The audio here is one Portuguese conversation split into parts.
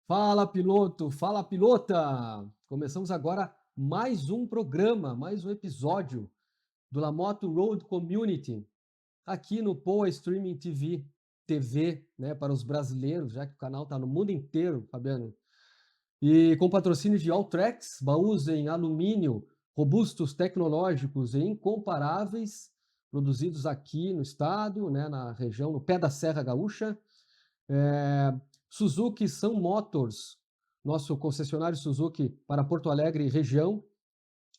Fala, piloto! Fala, pilota! Começamos agora mais um programa, mais um episódio do Lamoto Road Community, aqui no Poa Streaming TV, né, para os brasileiros, já que o canal está no mundo inteiro, Fabiano. E com patrocínio de Alltracks, baús em alumínio, robustos, tecnológicos e incomparáveis, produzidos aqui no estado, né, na região, no pé da Serra Gaúcha. É, Suzuki Sun Motors, nosso concessionário Suzuki para Porto Alegre e região.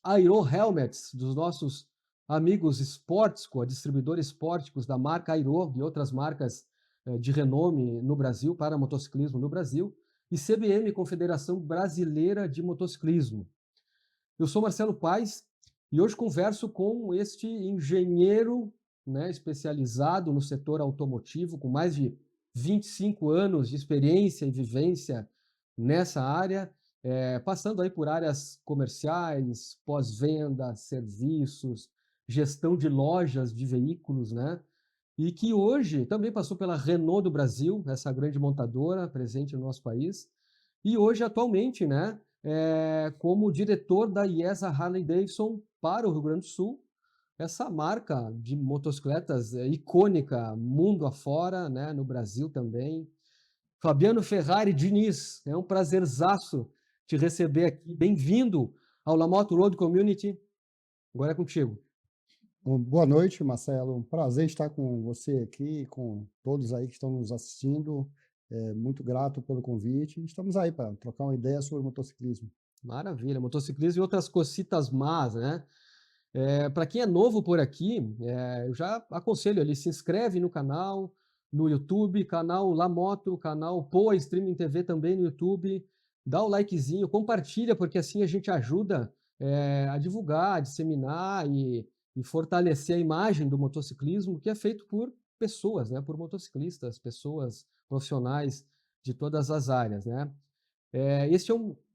Aero Helmets, dos nossos amigos Sportsco, distribuidores esportivos da marca Aero e outras marcas de renome no Brasil, para motociclismo no Brasil. E CBM, Confederação Brasileira de Motociclismo. Eu sou Marcelo Paes e hoje converso com este engenheiro, né, especializado no setor automotivo, com mais de 25 anos de experiência e vivência nessa área, passando aí por áreas comerciais, pós-venda, serviços, gestão de lojas de veículos, né? E que hoje também passou pela Renault do Brasil, essa grande montadora presente no nosso país, e hoje, atualmente, né, como diretor da IESA Harley Davidson para o Rio Grande do Sul, essa marca de motocicletas icônica mundo afora, né, no Brasil também. Fabiano Ferrari Diniz, é um prazerzaço te receber aqui. Bem-vindo ao Lamoto Road Community. Agora é contigo. Boa noite, Marcelo. Um prazer estar com você aqui, com todos aí que estão nos assistindo. Muito grato pelo convite. Estamos aí para trocar uma ideia sobre motociclismo. Maravilha, motociclismo e outras cositas más, né? Para quem é novo por aqui, eu já aconselho ali, se inscreve no canal, no YouTube, canal Lamoto, canal Poa Streaming TV também no YouTube, dá o likezinho, compartilha, porque assim a gente ajuda a divulgar, a disseminar e fortalecer a imagem do motociclismo, que é feito por pessoas, né, por motociclistas, pessoas profissionais de todas as áreas, né?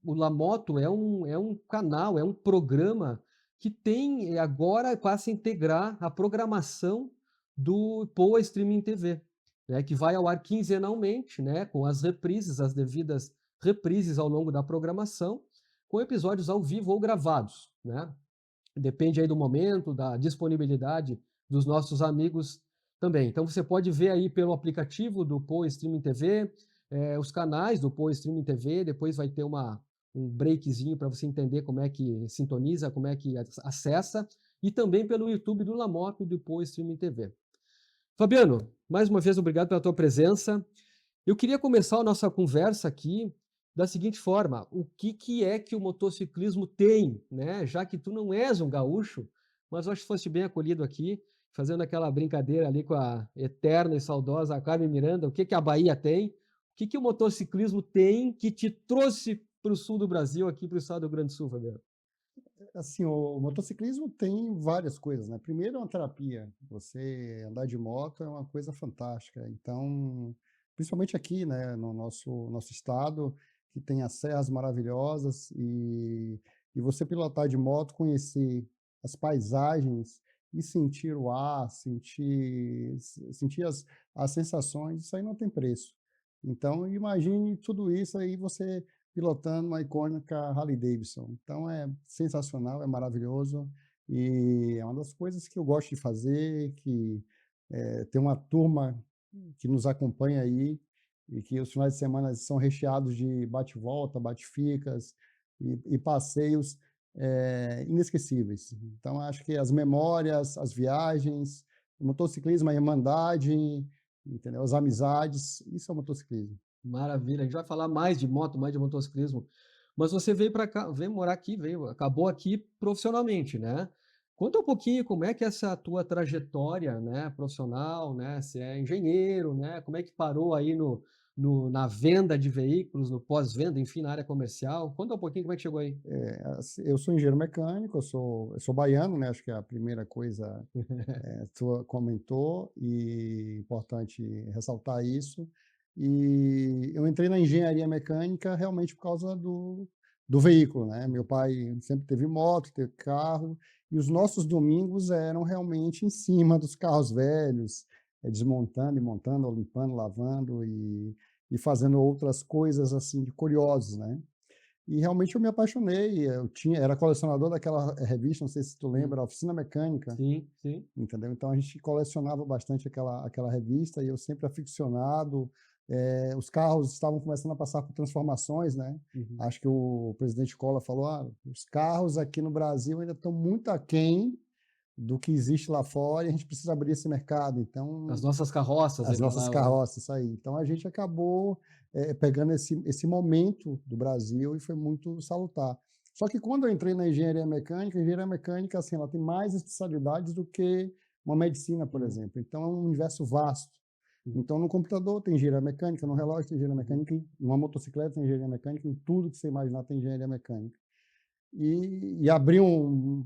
O Lamoto é um canal, é um programa que tem agora passa a integrar a programação do Poa Streaming TV, né, que vai ao ar quinzenalmente, né, com as reprises, as devidas reprises ao longo da programação, com episódios ao vivo ou gravados, né? Depende aí do momento, da disponibilidade dos nossos amigos também. Então você pode ver aí pelo aplicativo do Poa Streaming TV, os canais do Poa Streaming TV, depois vai ter um breakzinho para você entender como é que sintoniza, como é que acessa, e também pelo YouTube do Lamoto e do Poa Streaming TV. Fabiano, mais uma vez obrigado pela tua presença. Eu queria começar a nossa conversa aqui da seguinte forma: o que é que o motociclismo tem, né? Já que tu não és um gaúcho, mas eu acho que foste bem acolhido aqui, fazendo aquela brincadeira ali com a eterna e saudosa Carmen Miranda, o que a Bahia tem? O que o motociclismo tem que te trouxe para o sul do Brasil, aqui para o estado do Rio Grande do Sul, Fabiano? Assim, o motociclismo tem várias coisas, né? Primeiro é uma terapia. Você andar de moto é uma coisa fantástica. Então, principalmente aqui, né, no nosso estado, que tem as serras maravilhosas e você pilotar de moto, conhecer as paisagens e sentir o ar, sentir as sensações, isso aí não tem preço. Então, imagine tudo isso aí você pilotando uma icônica Harley Davidson. Então é sensacional, é maravilhoso e é uma das coisas que eu gosto de fazer, que tem uma turma que nos acompanha aí e que os finais de semana são recheados de bate-volta, bate-ficas e passeios inesquecíveis. Então acho que as memórias, as viagens, o motociclismo, a irmandade, entendeu? As amizades, isso é o motociclismo. Maravilha, a gente vai falar mais de moto, mais de motociclismo. Mas você veio para cá, veio morar aqui, acabou aqui profissionalmente, né? Conta um pouquinho como é que é essa tua trajetória, né, profissional, né? Você é engenheiro, né? Como é que parou aí na venda de veículos, no pós-venda, enfim, na área comercial? Conta um pouquinho como é que chegou aí. Eu sou engenheiro mecânico, eu sou baiano, né? Acho que é a primeira coisa tu comentou e é importante ressaltar isso. E eu entrei na engenharia mecânica realmente por causa do veículo, né? Meu pai sempre teve moto, teve carro, e os nossos domingos eram realmente em cima dos carros velhos, desmontando e montando, ou limpando, lavando, e e fazendo outras coisas assim de curiosos, né? E realmente eu me apaixonei. Era colecionador daquela revista, não sei se tu Hum. lembra, Oficina Mecânica, Sim, sim. entendeu? Então a gente colecionava bastante aquela revista e eu sempre aficionado. Os carros estavam começando a passar por transformações, né? Uhum. Acho que o presidente Collor falou: os carros aqui no Brasil ainda estão muito aquém do que existe lá fora e a gente precisa abrir esse mercado. As Então, nossas carroças, as ele nossas falava, né? carroças, isso aí. Então a gente acabou pegando esse momento do Brasil e foi muito salutar. Só que quando eu entrei na engenharia mecânica, assim, ela tem mais especialidades do que uma medicina, por Uhum, exemplo. Então é um universo vasto. uhum, Então no computador tem engenharia mecânica, no relógio tem engenharia uhum. mecânica, numa motocicleta tem engenharia mecânica, em tudo que você imaginar tem engenharia mecânica. E abriu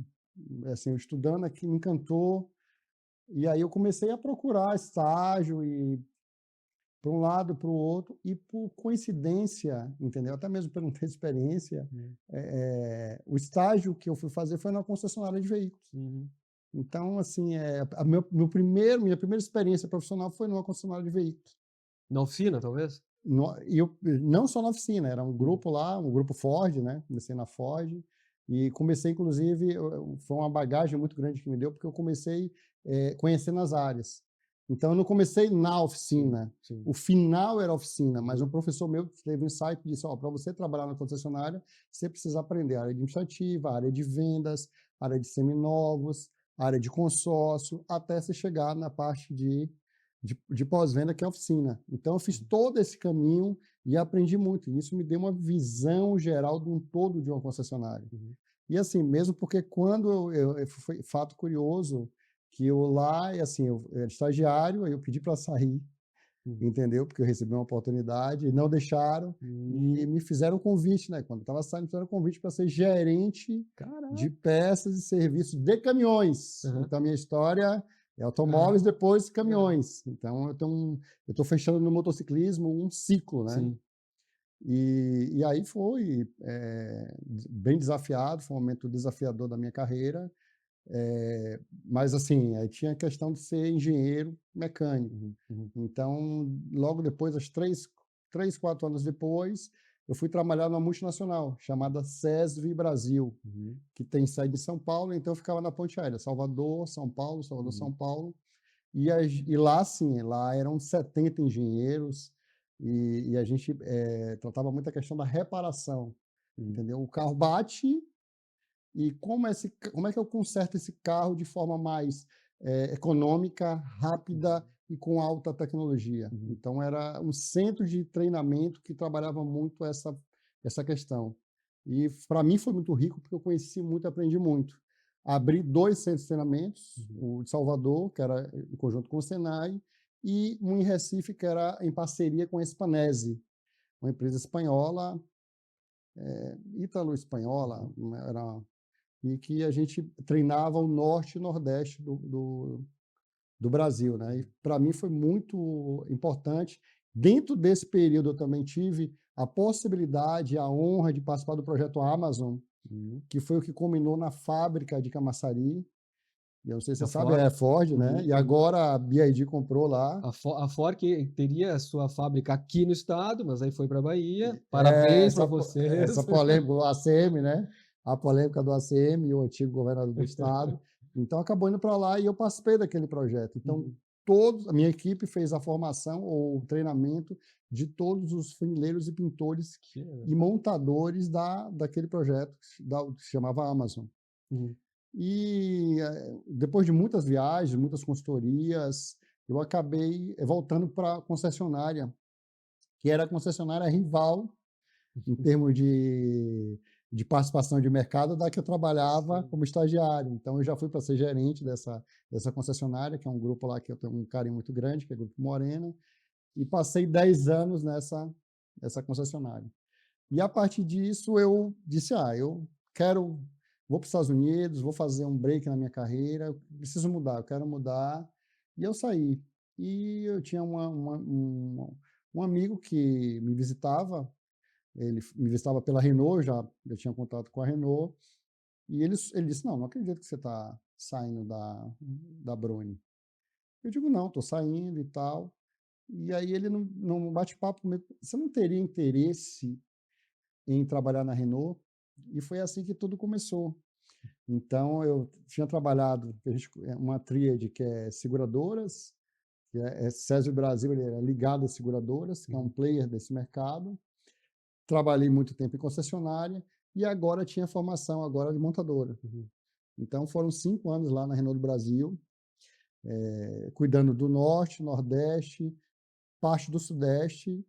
assim, eu estudando aqui, me encantou. E aí eu comecei a procurar estágio e para um lado, para o outro, e por coincidência, entendeu? Até mesmo por não ter experiência, Uhum, o estágio que eu fui fazer foi na concessionária de veículos. uhum. Então, assim, minha primeira experiência profissional foi numa concessionária de veículos. Na oficina, talvez? E eu, não só na oficina, era um Uhum, grupo lá, um grupo Ford, né? Comecei na Ford e comecei, inclusive, foi uma bagagem muito grande que me deu, porque eu comecei conhecendo as áreas. Então, eu não comecei na sim, oficina, sim. o final era a oficina, mas um Uhum, professor meu teve um insight e disse: para você trabalhar na concessionária, você precisa aprender a área administrativa, a área de vendas, a área de seminovos, a área de consórcio, até você chegar na parte de pós-venda, que é a oficina. Então, eu fiz uhum, todo esse caminho e aprendi muito. E isso me deu uma visão geral de um todo de uma concessionária. uhum, E assim, mesmo porque quando foi fato curioso que eu lá, e assim, eu era estagiário, aí eu pedi para sair, uhum. entendeu? Porque eu recebi uma oportunidade e não deixaram e Hum, me fizeram um convite, né? Quando eu estava saindo, me fizeram um convite para ser gerente caraca. de peças e serviços de caminhões. Aham, Então, minha história é aham, automóveis, depois aham. caminhões. Então, eu estou fechando no motociclismo um ciclo, né? Sim. E aí foi bem desafiado, foi um momento desafiador da minha carreira, mas assim, aí tinha a questão de ser engenheiro mecânico. Uhum, uhum, Então, logo depois, 4 anos depois, eu fui trabalhar numa multinacional chamada SESV Brasil, uhum, que tem sede em São Paulo, então eu ficava na ponte aérea, Salvador, São Paulo, Salvador, São uhum, Paulo, e lá sim, lá eram 70 engenheiros, e a gente tratava muito a questão da reparação, uhum, entendeu? O carro bate, e como é que eu conserto esse carro de forma mais econômica, rápida e com alta tecnologia? uhum. Então, era um centro de treinamento que trabalhava muito essa questão. E, para mim, foi muito rico, porque eu conheci muito, aprendi muito. Abri 2 centros de treinamentos, Uhum. o de Salvador, que era em conjunto com o Senai, e um em Recife, que era em parceria com a Spanese, uma empresa espanhola, ítalo-espanhola, Uhum. era e que a gente treinava o norte e nordeste do Brasil, né? E Uhum. para mim foi muito importante. Dentro desse período, eu também tive a possibilidade, a honra de participar do projeto Amazon, Uhum. que foi o que culminou na fábrica de Camaçari. Eu não sei se você Da sabe, Ford. é Ford, né? Uhum, E uhum. agora a BYD comprou lá. A Ford que teria a sua fábrica aqui no estado, mas aí foi para a Bahia. É, Parabéns para vocês. essa polêmica, o ACM, né? A polêmica do ACM e o antigo governador do estado. Então, acabou indo para lá e eu participei daquele projeto. Então, Uhum. a minha equipe fez a formação ou o treinamento de todos os funileiros e pintores Que legal. e montadores daquele projeto que se chamava Amazon. Uhum. E depois de muitas viagens, muitas consultorias, eu acabei voltando para a concessionária, que era a concessionária rival em termos de participação de mercado da que eu trabalhava Sim. como estagiário. Então, eu já fui para ser gerente dessa concessionária, que é um grupo lá que eu tenho um carinho muito grande, que é o Grupo Morena, e passei 10 anos nessa concessionária. E a partir disso, eu disse: eu vou para os Estados Unidos, vou fazer um break na minha carreira, eu preciso mudar, eu quero mudar. E eu saí. E eu tinha um amigo que me visitava, ele me visitava pela Renault, eu tinha contato com a Renault, e ele disse: não acredito que você está saindo da Bruni. Eu digo: não, estou saindo e tal. E aí ele num bate-papo comigo: "Você não teria interesse em trabalhar na Renault?" E foi assim que tudo começou. Então eu tinha trabalhado, a gente uma tríade que é seguradoras, que é César Brasil, ele é ligado às seguradoras, que é um Uhum, player desse mercado. Trabalhei muito tempo em concessionária e agora tinha formação agora de montadora. uhum. Então foram 5 anos lá na Renault do Brasil, cuidando do norte, nordeste, parte do sudeste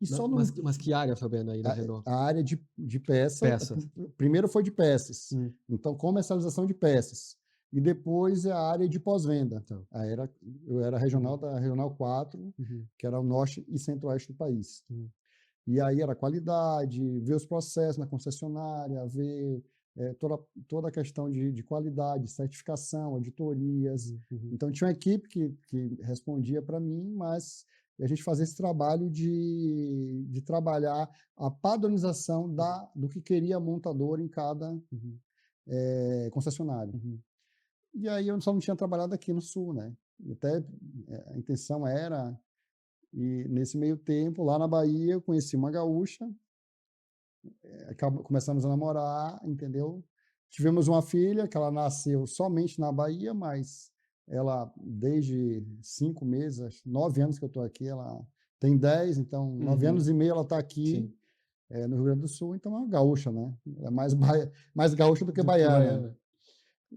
e só no Mas que área, Fabiano, aí na a Renault? a área de peça, Peças. primeiro foi de peças, Hum, então comercialização de peças, e depois a área de pós-venda. então. Eu era regional Uhum, da Regional 4, uhum, que era o norte e centro-oeste do país. uhum, E aí era qualidade, ver os processos na concessionária, ver toda a questão de qualidade, certificação, auditorias. uhum, uhum, Então tinha uma equipe que respondia para mim, mas a gente fazia esse trabalho de trabalhar a padronização do que queria a montadora em cada uhum, concessionária. uhum, E aí eu só não tinha trabalhado aqui no Sul, né? E até a intenção era, e nesse meio tempo, lá na Bahia, eu conheci uma gaúcha, começamos a namorar, entendeu? Tivemos uma filha que ela nasceu somente na Bahia, mas ela, desde 5 meses, 9 anos que eu estou aqui, ela tem 10, então 9 anos uhum. e meio ela está aqui, Sim, no Rio Grande do Sul, então é uma gaúcha, né? Ela é mais gaúcha do que do que baiana. baiana.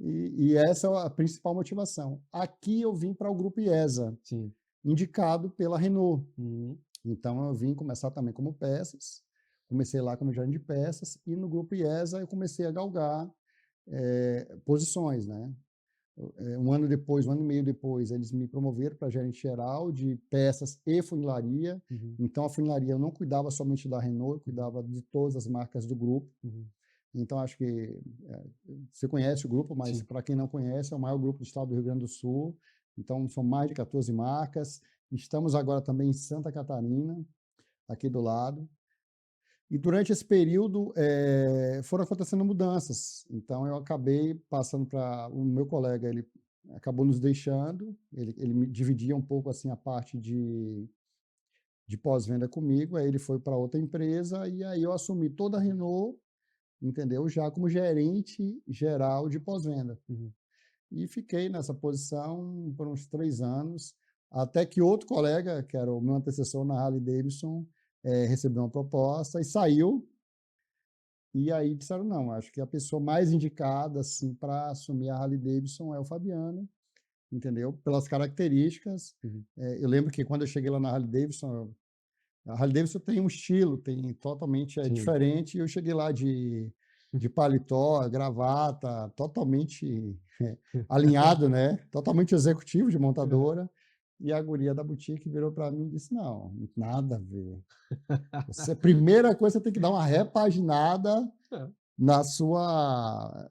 E essa é a principal motivação. Aqui eu vim para o Grupo IESA, Sim. indicado pela Renault. Uhum, Então eu vim começar também como peças, comecei lá como gerente de peças e no grupo IESA eu comecei a galgar posições, né? Um ano depois, um ano e meio depois, eles me promoveram para gerente geral de peças e funilaria. uhum, Então a funilaria eu não cuidava somente da Renault, eu uhum, cuidava de todas as marcas do grupo. uhum. Então acho que você conhece o grupo, mas Sim. para quem não conhece, é o maior grupo do estado do Rio Grande do Sul. Então são mais de 14 marcas. Estamos agora também em Santa Catarina, aqui do lado. E durante esse período foram acontecendo mudanças. Então eu acabei passando para o meu colega, ele acabou nos deixando, ele me dividia um pouco assim a parte de pós-venda comigo, aí ele foi para outra empresa e aí eu assumi toda a Renault, entendeu? Já como gerente geral de pós-venda. Uhum. E fiquei nessa posição por uns 3 anos, até que outro colega, que era o meu antecessor na Harley Davidson, recebeu uma proposta e saiu. E aí disseram: "Não, acho que a pessoa mais indicada, assim, para assumir a Harley Davidson é o Fabiano", entendeu, pelas características. Uhum. Eu lembro que quando eu cheguei lá na Harley Davidson, a Harley Davidson tem um estilo, tem totalmente Sim. diferente, e eu cheguei lá de paletó, gravata, totalmente alinhado, né, totalmente executivo de Aham. montadora, e a guria da boutique virou para mim e disse: "Não, nada a ver. Você primeira coisa, você tem que dar uma repaginada É, na sua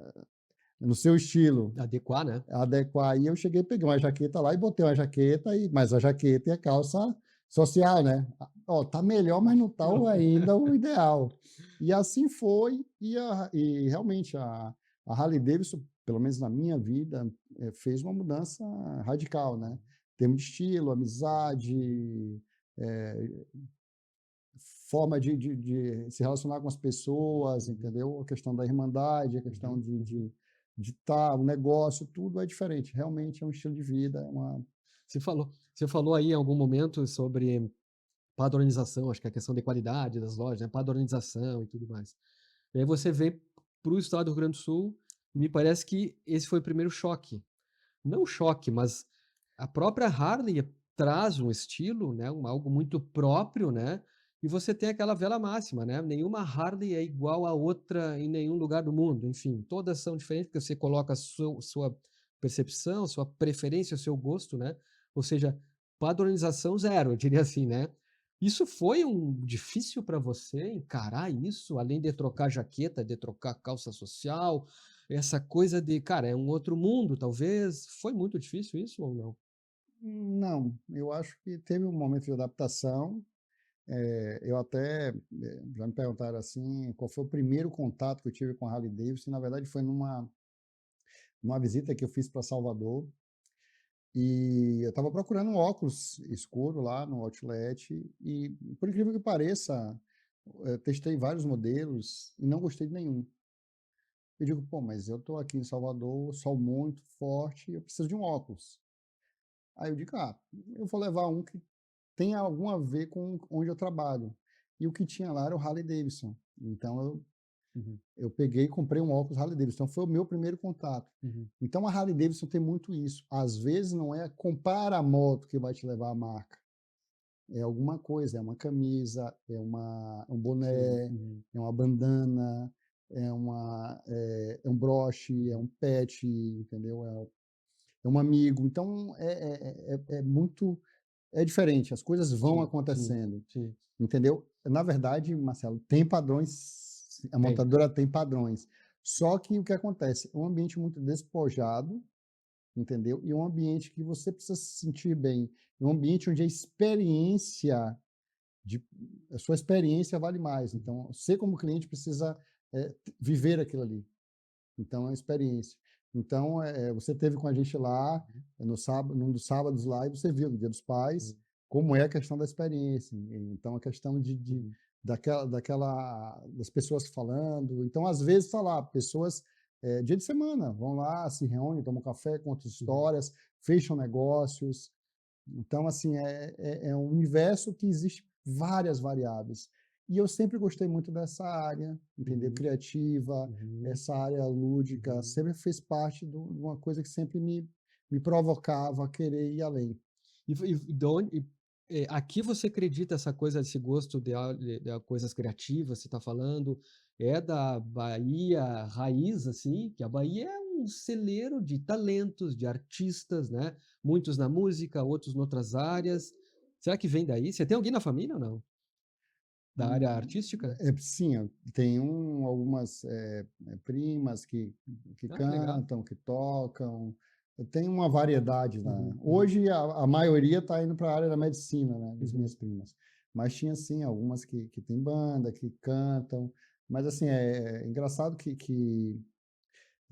no seu estilo, adequar, né? adequar". E eu cheguei, peguei uma jaqueta lá e botei uma jaqueta, mas a jaqueta e a calça social, né. Ó, tá melhor, mas não tá ainda o ideal. E assim foi, e realmente a Harley Davidson, pelo menos na minha vida, fez uma mudança radical, né. Em termos de estilo, amizade, eh, forma de se relacionar com as pessoas, Uhum, entendeu? A questão da irmandade, a questão uhum, uhum. de estar, o negócio, tudo é diferente. Realmente é um estilo de vida, é uma. Você falou aí em algum momento sobre padronização, acho que é a questão de qualidade das lojas, né? Padronização e tudo mais. E aí você veio para o estado do Rio Grande do Sul e me parece que esse foi o primeiro choque. Não choque, mas a própria Harley traz um estilo, né, algo muito próprio, né? E você tem aquela velha máxima, né? Nenhuma Harley é igual a outra em nenhum lugar do mundo. Enfim, todas são diferentes porque você coloca a sua percepção, sua preferência, o seu gosto, né? Ou seja, padronização zero, eu diria assim, né? Isso foi um difícil para você encarar isso, além de trocar jaqueta, de trocar calça social, essa coisa de, cara, é um outro mundo, talvez. Foi muito difícil isso ou não? Não, eu acho que teve um momento de adaptação. Eu até, já me perguntaram assim, qual foi o primeiro contato que eu tive com a Harley Davidson. Na verdade, foi numa visita que eu fiz para Salvador. E eu estava procurando um óculos escuro lá no outlet e, por incrível que pareça, testei vários modelos e não gostei de nenhum. Eu digo: "Pô, mas eu estou aqui em Salvador, sol muito forte, eu preciso de um óculos". Aí eu digo: "Ah, eu vou levar um que tenha algum a ver com onde eu trabalho". E o que tinha lá era o Harley Davidson. Então Uhum, eu peguei e comprei um óculos Harley Davidson. Então foi o meu primeiro contato. uhum, Então a Harley Davidson tem muito isso. Às vezes não é comprar a moto que vai te levar à marca, é alguma coisa, é uma camisa, é um sim, boné, uhum, é uma bandana, é um broche, é uhum, um pet, entendeu? É um amigo. Então é muito é diferente, as coisas vão sim, sim, acontecendo, sim, entendeu? Na verdade, Marcelo, tem padrões, a tem. montadora tem padrões. Só que o que acontece? É um ambiente muito despojado, entendeu? E um ambiente que você precisa se sentir bem. É um ambiente onde de, a sua experiência vale mais. Uhum, Então, você como cliente precisa viver aquilo ali. Então, é uma experiência. Então, você teve com a gente lá, uhum, no sábado, num dos sábados lá, e você viu no Dia dos Pais, uhum, como é a questão da experiência. Então, a questão uhum, das pessoas falando. Então, às vezes, está lá, pessoas, dia de semana, vão lá, se reúnem, tomam café, contam uhum, histórias, fecham negócios. Então, assim, é um universo que existe várias variáveis. E eu sempre gostei muito dessa área, entendeu? uhum, Criativa, uhum, essa área lúdica, uhum. sempre fez parte de uma coisa que sempre me provocava a querer ir além. E de onde, aqui você acredita essa coisa, esse gosto de coisas criativas, você está falando, é da Bahia raiz, assim, que a Bahia é um celeiro de talentos, de artistas, né? Muitos na música, outros em outras áreas. Será que vem daí? Você tem alguém na família ou não? Da área Hum, artística? sim, eu tenho algumas primas que Ah, que legal. cantam, que tocam. Eu tenho uma variedade lá. Uhum, uhum, Hoje a maioria está indo para a área da medicina, né, das uhum, minhas primas. Mas tinha sim algumas que têm banda, que cantam. Mas assim é engraçado que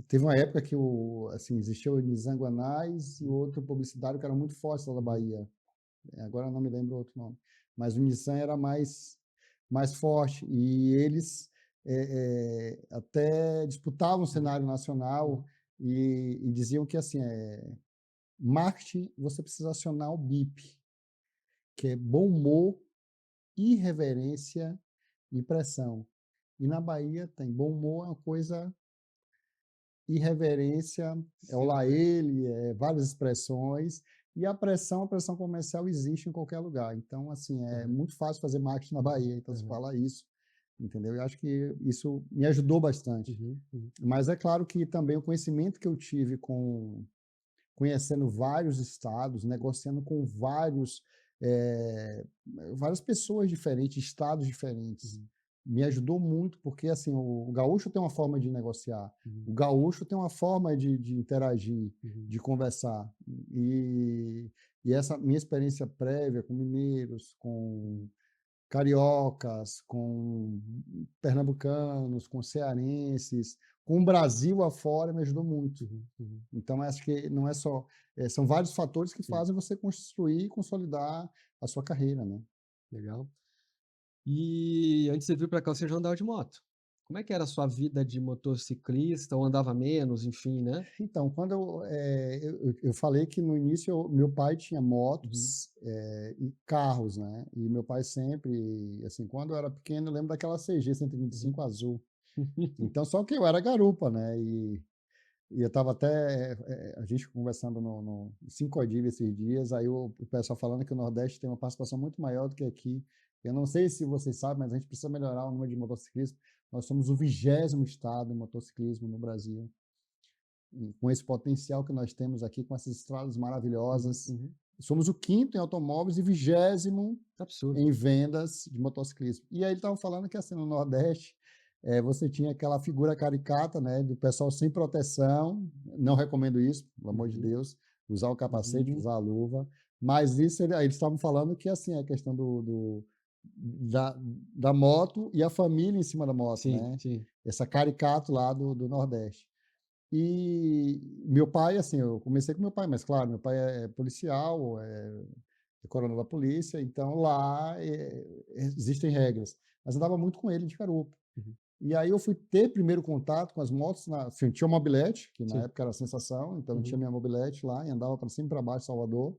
teve uma época que assim existia o Nizanguanais e outro publicitário que era muito forte lá da uhum, Bahia. Agora não me lembro o outro nome, mas o Nissan era mais forte e eles até disputavam o uhum, cenário nacional uhum. e diziam que assim marketing você precisa acionar o BIP, que é bom humor, irreverência e pressão. E na Bahia tem bom humor, é uma coisa, irreverência, é o lá Sempre. ele, várias expressões, e a pressão comercial existe em qualquer lugar. Então, assim, é Uhum, muito fácil fazer marketing na Bahia, então se uhum, fala isso, entendeu? Eu acho que isso me ajudou bastante. uhum, uhum. Mas é claro que também o conhecimento que eu tive conhecendo vários estados, negociando com eh, várias pessoas diferentes, estados diferentes. Uhum, Me ajudou muito, porque assim, o gaúcho tem uma forma de negociar, uhum, o gaúcho tem uma forma de interagir, uhum, de conversar. E essa minha experiência prévia com mineiros, com uhum, cariocas, com pernambucanos, com cearenses, com o Brasil afora, me ajudou muito. uhum, uhum. Então, acho que não é só. São vários fatores que Sim, fazem você construir e consolidar a sua carreira, né? legal. E antes de vir para cá, você já andava de moto. Como é que era a sua vida de motociclista, ou andava menos, enfim, né? Então, quando eu falei que no início meu pai tinha Uhum. motos e carros, né? E meu pai sempre, assim, quando eu era pequeno, eu lembro daquela CG Uhum. 125 azul. Então, só que eu era garupa, né? E eu estava até, a gente conversando no Sincodiv esses dias, aí o pessoal falando que o Nordeste tem uma participação muito maior do que aqui. Eu não sei se vocês sabem, mas a gente precisa melhorar o número de motociclistas. Nós somos o 20º estado em motociclismo no Brasil. E com esse potencial que nós temos aqui, com essas estradas Uhum, maravilhosas, uhum. somos o 5º em automóveis e 20º Absurdo. em vendas de motociclismo. E aí ele estava falando que assim, no Nordeste, você tinha aquela figura caricata, né, do pessoal sem proteção, não recomendo isso, pelo amor de Uhum, Deus, usar o capacete, uhum. usar a luva, mas isso aí eles estavam falando que assim, a questão da, da moto e a família em cima da moto, Sim, né, sim. essa caricato lá do Nordeste. E meu pai, assim, eu comecei com meu pai, mas claro, meu pai é policial, é coronel da polícia, então lá existem regras. Mas andava muito com ele de garupa. Uhum. E aí eu fui ter primeiro contato com as motos, assim, tinha uma mobilete, que na Sim. época era a sensação, então eu tinha Uhum. minha mobilete lá e andava para cima e para baixo, Salvador.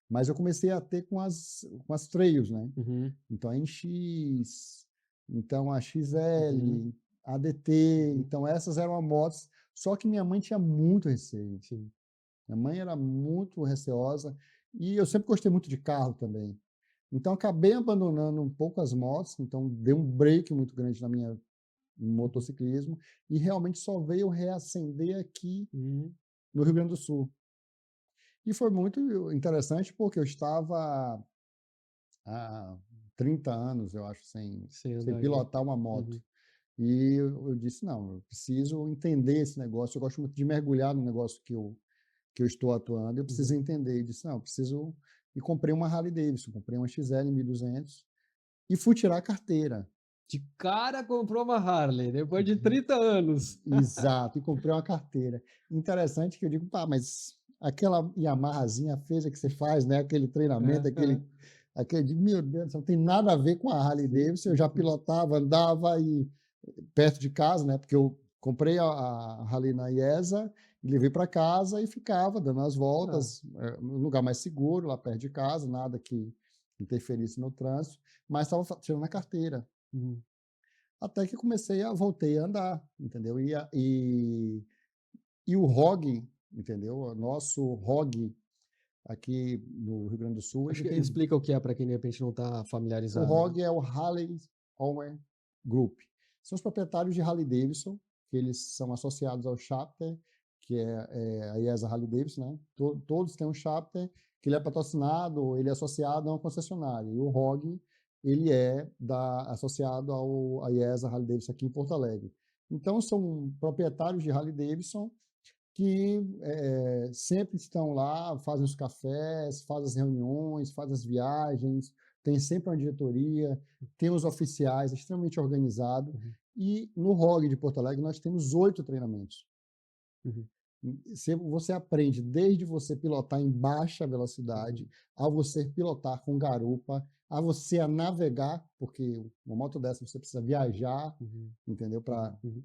Mas eu comecei a ter com as trails, né? Uhum. Então a NX, então a Uhum. XL, a ADT, Uhum. então essas eram as motos. Só que minha mãe tinha muito receio. Sim. Minha mãe era muito receosa e eu sempre gostei muito de carro também. Então acabei abandonando um pouco as motos, então dei um break muito grande no Uhum. motociclismo e realmente só veio reacender aqui Uhum. no Rio Grande do Sul. E foi muito interessante porque eu estava há 30 anos, eu acho, Sem sem andar de pilotar uma moto. uhum. E eu disse, não, eu preciso entender esse negócio, eu gosto muito de mergulhar no negócio que eu estou atuando, eu preciso Uhum. entender. Eu disse, não, eu preciso... E comprei uma Harley Davidson, comprei uma XL 1200 e fui tirar a carteira. De cara comprou uma Harley, depois de 30 anos. Exato, e comprei uma carteira. Interessante que eu digo, pá, mas aquela Yamahazinha feza que você faz, né? Aquele treinamento, Aham. meu Deus, não tem nada a ver com a Harley Sim, Davidson. Eu sim, já sim. pilotava, andava e perto de casa, né? Porque eu comprei a Harley na IESA, e levei para casa e ficava dando as Ah. voltas, um lugar mais seguro, lá perto de casa, nada que interferisse no trânsito, mas estava tirando a carteira. Uhum. Até que voltei a andar, entendeu? E o ROG, entendeu? O nosso ROG aqui no Rio Grande do Sul, Acho ele que tem... explica o que é para quem de repente não está O familiarizado. ROG é o Harley Owners Group. São os proprietários de Harley Davidson, que eles são associados ao chapter, que é a IESA Harley Davidson, né? Todos têm um chapter que ele é patrocinado, ele é associado a uma concessionária. E o ROG, ele é associado à IESA Harley Davidson aqui em Porto Alegre. Então, são proprietários de Harley Davidson que sempre estão lá, fazem os cafés, fazem as reuniões, fazem as viagens, tem sempre uma diretoria, tem os oficiais, é extremamente organizado. Uhum. E no ROG de Porto Alegre nós temos 8 treinamentos. Uhum. Você aprende desde você pilotar em baixa Uhum. velocidade, a você pilotar com garupa, a você a navegar, porque uma moto dessa você precisa viajar, Uhum. entendeu? Uhum.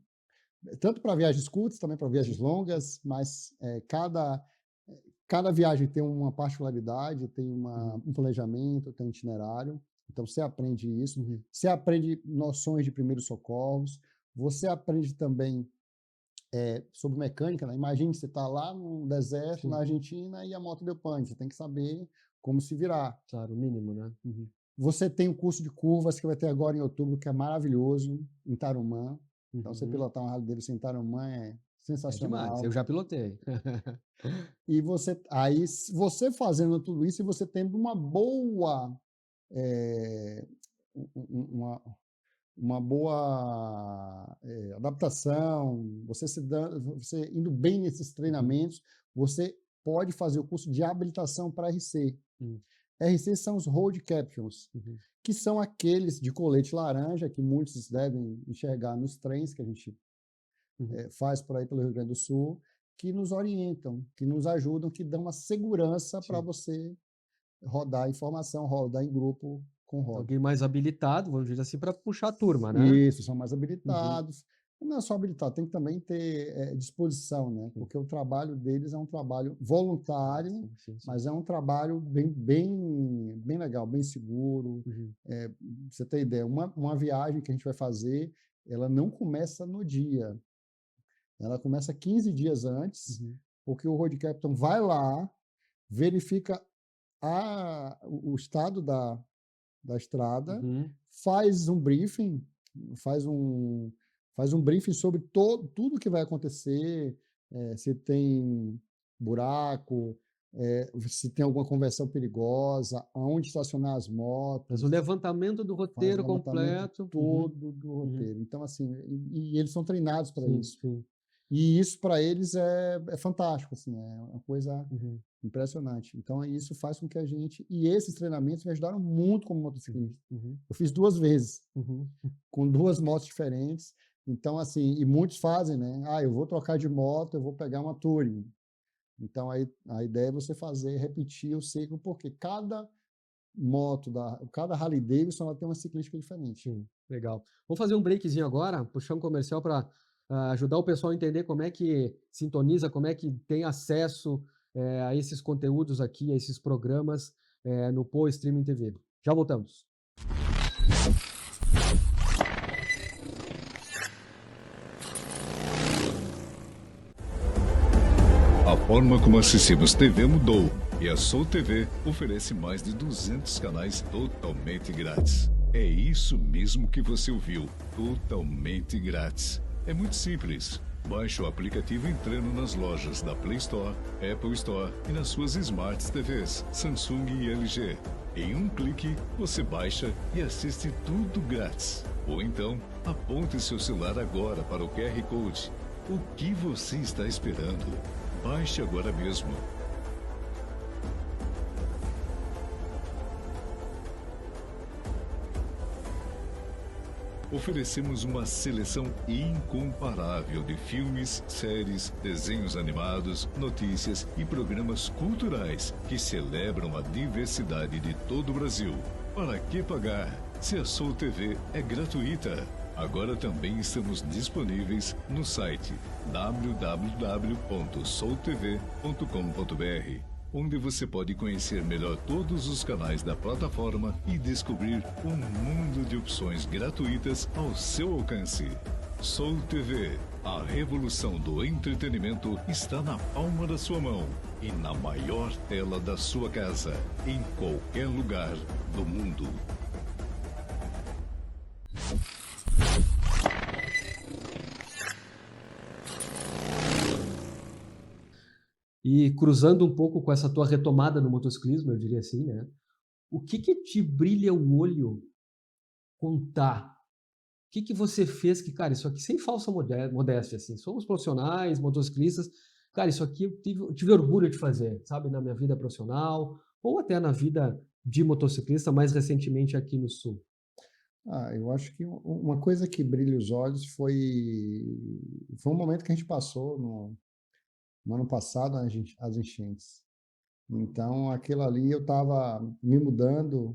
Tanto para viagens curtas, também para viagens Sim. longas, mas cada viagem tem uma particularidade, tem Uhum. um planejamento, tem um itinerário. Então, você aprende isso. Uhum. Você aprende noções de primeiros socorros. Você aprende também sobre mecânica, né? Imagine que você está lá no deserto, na Sim, Argentina, e a moto deu pane. Você tem que saber como se virar. claro, o mínimo, né? Uhum. Você tem o curso de curvas que vai ter agora em outubro, que é maravilhoso, em Tarumã. Então, você Uhum. pilotar uma Harley Davidson em Tarumã é É demais, eu sensacional. já pilotei. E você fazendo tudo isso e você tendo uma boa, eh, uma boa adaptação, você indo bem nesses Uhum. treinamentos, você pode fazer o curso de habilitação para RC. Uhum. RC são os Road Captions, Uhum. que são aqueles de colete laranja, que muitos devem enxergar nos trens que a gente Uhum. faz por aí pelo Rio Grande do Sul, que nos orientam, que nos ajudam, que dão uma segurança para Sim. você rodar informação, rodar em grupo com Então, ROG. alguém mais habilitado, vamos dizer assim, para puxar a turma, né? Isso, são mais Uhum. habilitados. Não é só habilitado, tem que também ter disposição, né? Sim. Porque o trabalho deles é um trabalho Sim, voluntário, sim, sim, sim. mas é um trabalho bem legal, bem seguro. Uhum. Pra você ter ideia, uma viagem que a gente vai fazer, ela não começa no dia, ela começa 15 dias antes, Uhum. porque o Road Captain vai lá, verifica o estado da estrada, Uhum. faz um briefing, faz um, faz um briefing sobre tudo que vai acontecer, se tem buraco, se tem alguma conversão perigosa, aonde estacionar as Faz o motos, levantamento do faz o roteiro levantamento completo. Uhum. todo do Uhum. roteiro. Então, assim, e eles são treinados para Sim, isso. sim. E isso para eles é fantástico, assim, é uma coisa Uhum. impressionante. Então, isso faz com que a gente... E esses treinamentos me ajudaram muito como Uhum. motociclista. Uhum. Eu fiz 2 vezes, Uhum. com 2 motos diferentes. Então, assim, e muitos fazem, né? Eu vou trocar de moto, eu vou pegar uma Touring. Então, aí, a ideia é você repetir o ciclo, porque cada Harley Davidson ela tem uma ciclística diferente. Legal. Vamos fazer um breakzinho agora, puxar um comercial para ajudar o pessoal a entender como é que sintoniza, como é que tem acesso a esses conteúdos aqui, a esses programas no Poa Streaming TV. Já voltamos. A forma como assistimos TV mudou e a Soul TV oferece mais de 200 canais totalmente grátis. É isso mesmo que você ouviu, totalmente grátis. É muito simples. Baixe o aplicativo entrando nas lojas da Play Store, Apple Store e nas suas Smart TVs, Samsung e LG. Em um clique, você baixa e assiste tudo grátis. Ou então, aponte seu celular agora para o QR Code. O que você está esperando? Baixe agora mesmo. Oferecemos uma seleção incomparável de filmes, séries, desenhos animados, notícias e programas culturais que celebram a diversidade de todo o Brasil. Para que pagar, se a Soul TV é gratuita? Agora também estamos disponíveis no site www.soultv.com.br, onde você pode conhecer melhor todos os canais da plataforma e descobrir um mundo de opções gratuitas ao seu alcance. Soul TV, a revolução do entretenimento está na palma da sua mão e na maior tela da sua casa, em qualquer lugar do mundo. E cruzando um pouco com essa tua retomada no motociclismo, eu diria assim, né? O que te brilha o olho contar? O que você fez que, cara, isso aqui sem falsa modéstia, assim, somos profissionais, motociclistas, cara, isso aqui eu tive orgulho de fazer, sabe, na minha vida profissional, ou até na vida de motociclista, mais recentemente aqui no Sul. Eu acho que uma coisa que brilha os olhos foi um momento que a gente passou no ano passado, as enchentes. Então, aquilo ali eu estava me mudando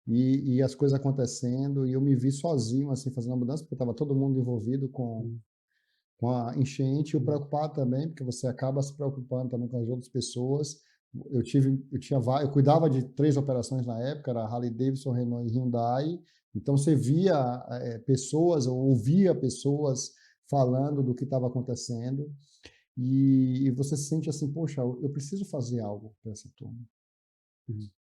e as coisas acontecendo, e eu me vi sozinho, assim, fazendo a mudança, porque estava todo mundo envolvido com a enchente, e o preocupado também, porque você acaba se preocupando também com as outras pessoas. Eu cuidava de 3 operações na época, era Harley Davidson, Renault e Hyundai. Então você via pessoas, ou ouvia pessoas falando do que estava acontecendo, e você se sente assim, poxa, eu preciso fazer algo para essa turma.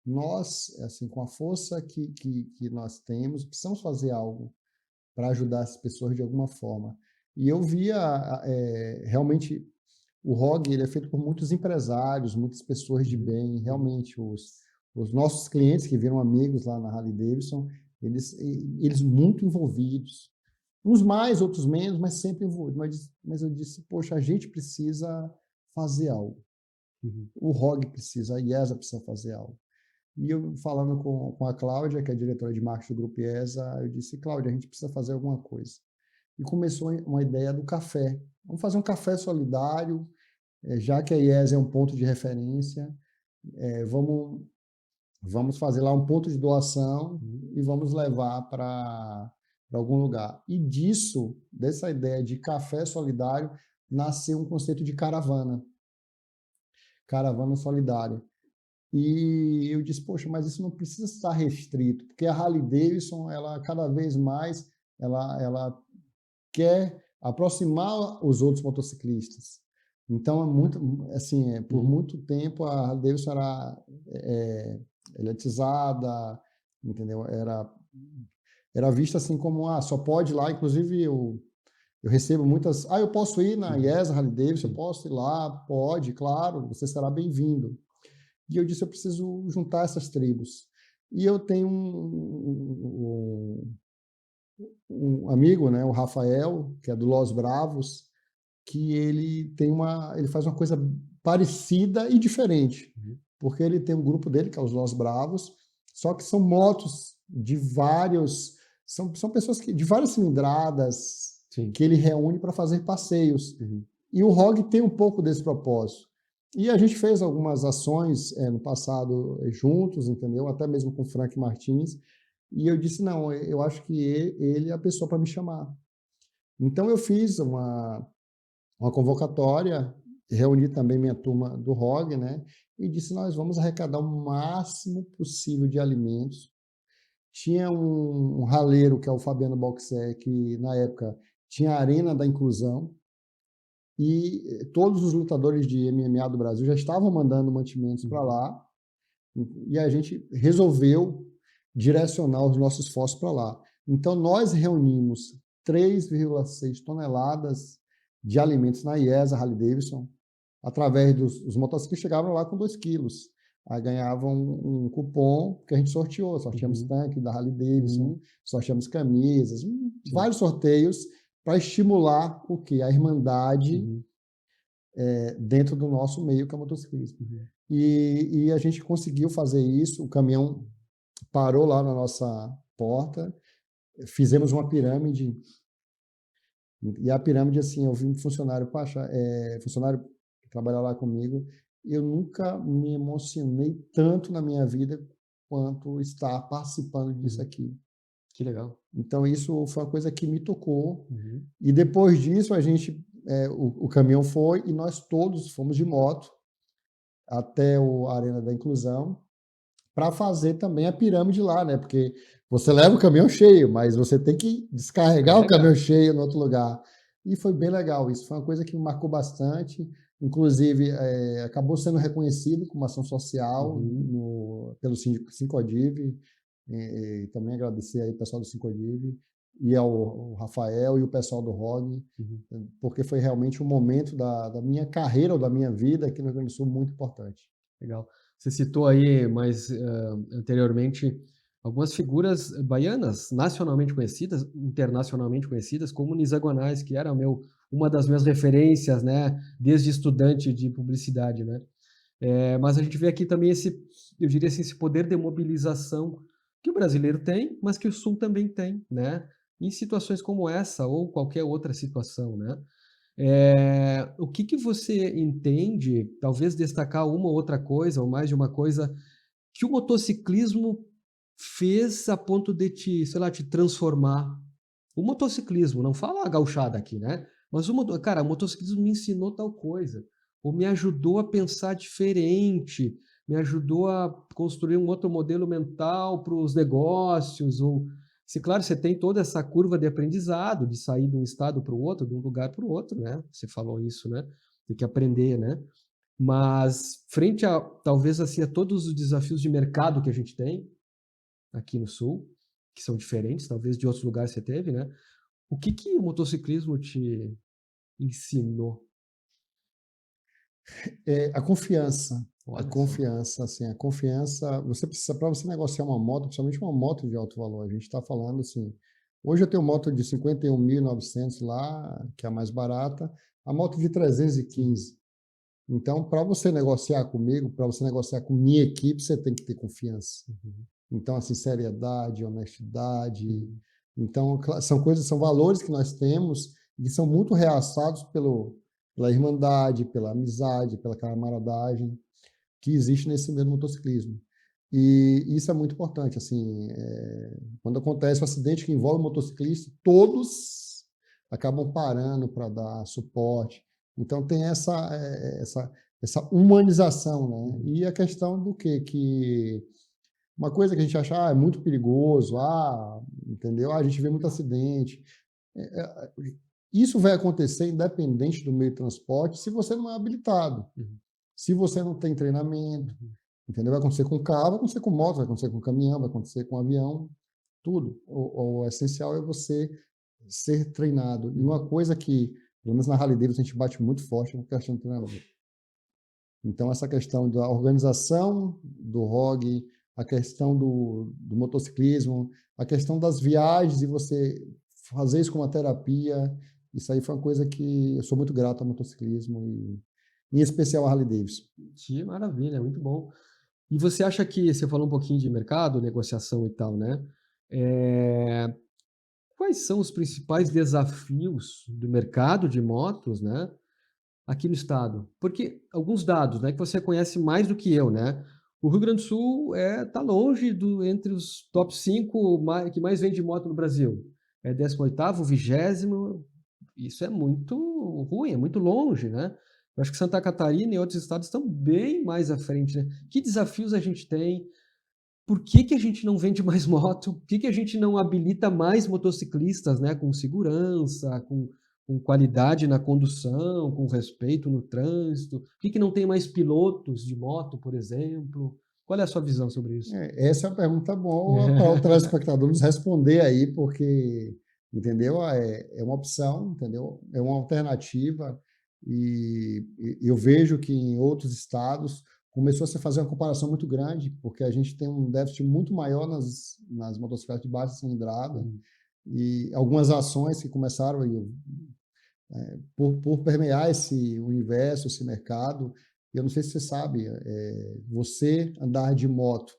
Nós, assim, com a força que nós temos, precisamos fazer algo para ajudar essas pessoas de alguma forma. E eu via realmente o ROG, ele é feito por muitos empresários, muitas pessoas de bem, realmente os nossos clientes que viram amigos lá na Harley Davidson, eles muito envolvidos, uns mais, outros menos, mas sempre envolvidos. Mas eu disse, poxa, a gente precisa fazer algo. O ROG precisa, a IESA precisa fazer algo. E eu falando com a Cláudia, que é a diretora de marketing do Grupo IESA, eu disse, Cláudia, a gente precisa fazer alguma coisa. E começou uma ideia do café. Vamos fazer um café solidário, já que a IESA é um ponto de referência, vamos fazer lá um ponto de doação e vamos levar para algum lugar. E dessa ideia de café solidário, nasceu um conceito de caravana solidária. E eu disse, poxa, mas isso não precisa estar restrito, porque a Harley Davidson, ela cada vez mais, ela quer aproximar os outros motociclistas. Então, por muito tempo, a Harley Davidson era elitizada, entendeu? Era vista assim como, só pode ir lá, inclusive eu recebo muitas, eu posso ir na IESA, Harley Davidson, eu posso ir lá, pode, claro, você será bem-vindo. E eu disse, eu preciso juntar essas tribos. E eu tenho um amigo, né, o Rafael, que é do Los Bravos, que ele faz uma coisa parecida e diferente, porque ele tem um grupo dele, que é os Los Bravos, só que são motos de são pessoas de várias cilindradas, Sim. que ele reúne para fazer passeios. Uhum. E o ROG tem um pouco desse propósito. E a gente fez algumas ações no passado juntos, entendeu? Até mesmo com o Frank Martins. E eu disse, não, eu acho que ele é a pessoa para me chamar. Então eu fiz uma convocatória, reuni também minha turma do ROG, né? E disse, nós vamos arrecadar o máximo possível de alimentos. Tinha um raleiro, que é o Fabiano Boxer, que na época tinha a Arena da Inclusão, e todos os lutadores de MMA do Brasil já estavam mandando mantimentos para lá, e a gente resolveu direcionar os nossos esforços para lá. Então, nós reunimos 3,6 toneladas de alimentos na IESA Harley Davidson, através dos motociclistas que chegavam lá com 2 quilos. Aí ganhavam um cupom que a gente sorteou. Sorteamos tanque da Harley Davidson, sorteamos camisas, vários sorteios para estimular o quê? A irmandade dentro do nosso meio, que é o motociclismo. E a gente conseguiu fazer isso, o caminhão parou lá na nossa porta, fizemos uma pirâmide, e a pirâmide, assim, eu vi um funcionário que trabalha lá comigo, eu nunca me emocionei tanto na minha vida quanto estar participando disso aqui. Que legal. Então, isso foi uma coisa que me tocou. E depois disso, o caminhão foi e nós todos fomos de moto até a Arena da Inclusão para fazer também a pirâmide lá, né? Porque você leva o caminhão cheio, mas você tem que descarregar o caminhão cheio no outro lugar. E foi bem legal. Isso foi uma coisa que me marcou bastante. Inclusive, acabou sendo reconhecido como ação social pelo Sincodiv. Também agradecer aí o pessoal do Sincodiv e ao Rafael e o pessoal do ROG, porque foi realmente um momento da minha carreira ou da minha vida aqui no Rio Grande do Sul muito importante. Legal. Você citou aí anteriormente algumas figuras baianas nacionalmente conhecidas, internacionalmente conhecidas, como Nisa Guanais, que era uma das minhas referências, né, desde estudante de publicidade, né? Mas a gente vê aqui também eu diria assim, esse poder de mobilização que o brasileiro tem, mas que o Sul também tem, né? Em situações como essa ou qualquer outra situação, né? O que você entende, talvez destacar uma ou outra coisa, ou mais de uma coisa, que o motociclismo fez a ponto de te transformar? O motociclismo, não fala a gauchada aqui, né? Mas o motociclismo me ensinou tal coisa, ou me ajudou a pensar diferente, me ajudou a construir um outro modelo mental para os negócios, claro, você tem toda essa curva de aprendizado, de sair de um estado para o outro, de um lugar para o outro, né? Você falou isso, né? Tem que aprender, né? Mas frente talvez assim, a todos os desafios de mercado que a gente tem aqui no Sul, que são diferentes, talvez de outros lugares você teve, né? O que o motociclismo te ensinou? A confiança. Olha A só. confiança, assim, a confiança. Você precisa, para você negociar uma moto, principalmente uma moto de alto valor, a gente está falando assim. Hoje eu tenho moto de 51.900 lá, que é a mais barata, a moto de 315. Então, para você negociar comigo, para você negociar com minha equipe, você tem que ter confiança. Então, assim, seriedade, honestidade. Então, são valores que nós temos e que são muito realçados pela irmandade, pela amizade, pela camaradagem que existe nesse meio do motociclismo. E isso é muito importante. Assim, quando acontece um acidente que envolve um motociclista, todos acabam parando para dar suporte. Então, tem essa humanização, né? E a questão do quê? Que uma coisa que a gente acha é muito perigoso, entendeu? A gente vê muito acidente. Isso vai acontecer independente do meio de transporte se você não é habilitado, se você não tem treinamento, entendeu? Vai acontecer com carro, vai acontecer com moto, vai acontecer com caminhão, vai acontecer com avião, tudo. O essencial é você ser treinado. E uma coisa que, pelo menos na Harley Davidson, a gente bate muito forte na questão do treinamento. Então, essa questão da organização do ROG, a questão do motociclismo, a questão das viagens e você fazer isso como uma terapia, isso aí foi uma coisa que eu sou muito grato ao motociclismo e, em especial, a Harley Davidson. Que maravilha, muito bom. E você acha que, você falou um pouquinho de mercado, negociação e tal, né? quais são os principais desafios do mercado de motos, né, aqui no estado? Porque alguns dados, né, que você conhece mais do que eu, né? O Rio Grande do Sul tá longe entre os top 5 que mais vende moto no Brasil. É 18º, 20º. Isso é muito ruim, é muito longe, né? Eu acho que Santa Catarina e outros estados estão bem mais à frente, né? Que desafios a gente tem? Por que que a gente não vende mais moto? Por que que a gente não habilita mais motociclistas, né, com segurança, com qualidade na condução, com respeito no trânsito? Por que que não tem mais pilotos de moto, por exemplo? Qual é a sua visão sobre isso? Essa é uma pergunta boa para o telespectador nos responder aí, porque, entendeu? É uma opção, entendeu? É uma alternativa e eu vejo que em outros estados começou a se fazer uma comparação muito grande, porque a gente tem um déficit muito maior nas motocicletas de baixa cilindrada e algumas ações que começaram por permear esse universo, esse mercado. Eu não sei se você sabe, você andar de moto,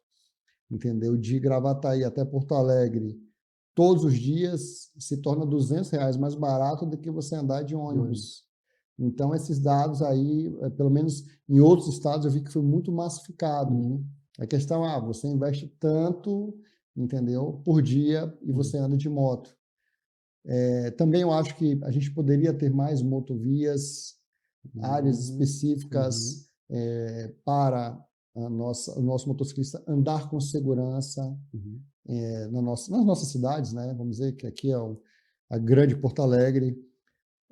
entendeu? De Gravataí até Porto Alegre, todos os dias, se torna R$ 200 mais barato do que você andar de ônibus. Então, esses dados aí, pelo menos em outros estados, eu vi que foi muito massificado. A questão você investe tanto, entendeu, por dia e você anda de moto. Também eu acho que a gente poderia ter mais motovias, áreas específicas para o nosso motociclista andar com segurança nas nossas cidades, né? Vamos dizer que aqui é a grande Porto Alegre